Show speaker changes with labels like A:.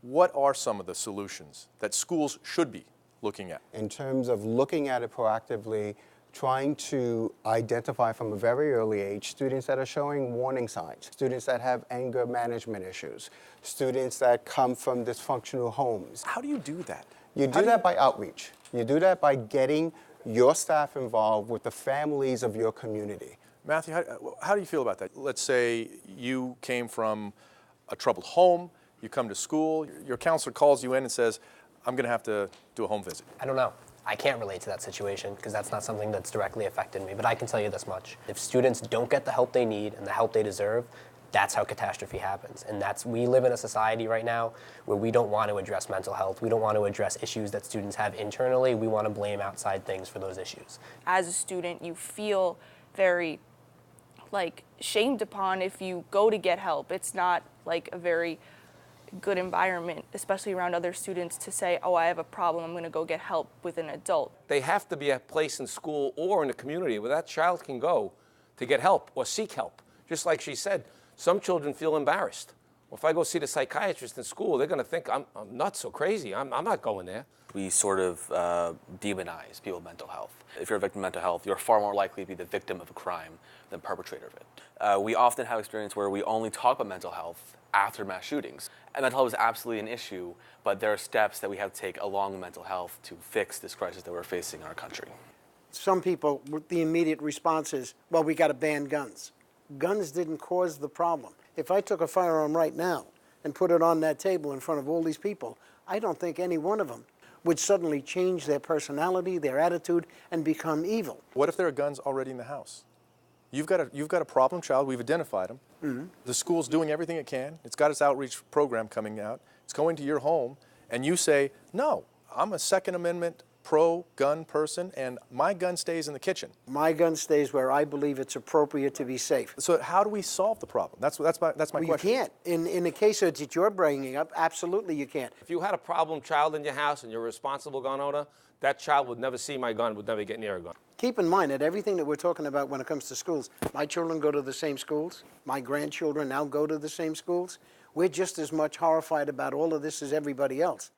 A: What are some of the solutions that schools should be looking at?
B: In terms of looking at it proactively, trying to identify from a very early age students that are showing warning signs, students that have anger management issues, students that come from dysfunctional homes.
A: How do you do that?
B: You do that by outreach. You do that by getting your staff involved with the families of your community.
A: Matthew, how do you feel about that? Let's say you came from a troubled home, you come to school, your counselor calls you in and says, I'm going to have to do a home visit.
C: I don't know. I can't relate to that situation because that's not something that's directly affected me, but I can tell you this much. If students don't get the help they need and the help they deserve, that's how catastrophe happens. And we live in a society right now where we don't want to address mental health. We don't want to address issues that students have internally. We want to blame outside things for those issues.
D: As a student, you feel very shamed upon if you go to get help. It's not like a very good environment, especially around other students, to say, oh, I have a problem, I'm going to go get help with an adult.
E: They have to be a place in school or in the community where that child can go to get help or seek help. Just like she said, some children feel embarrassed. Well, if I go see the psychiatrist in school, they're going to think I'm nuts or crazy. I'm not going there.
F: We sort of demonize people with mental health. If you're a victim of mental health, you're far more likely to be the victim of a crime than perpetrator of it. We often have experience where we only talk about mental health after mass shootings. And mental health is absolutely an issue, but there are steps that we have to take along with mental health to fix this crisis that we're facing in our country.
G: Some people, the immediate response is, well, we got to ban guns. Guns didn't cause the problem. If I took a firearm right now and put it on that table in front of all these people, I don't think any one of them would suddenly change their personality, their attitude, and become evil.
A: What if there are guns already in the house? You've got a problem child, we've identified them. Mm-hmm. The school's doing everything it can. It's got its outreach program coming out. It's going to your home, and you say, no, I'm a Second Amendment pro-gun person, and my gun stays in the kitchen.
G: My gun stays where I believe it's appropriate to be safe.
A: So how do we solve the problem? That's my question.
G: You can't. In the case that you're bringing up, absolutely you can't.
E: If you had a problem child in your house and you're a responsible gun owner, that child would never see my gun, would never get near a gun.
G: Keep in mind that everything that we're talking about when it comes to schools, my children go to the same schools, my grandchildren now go to the same schools. We're just as much horrified about all of this as everybody else.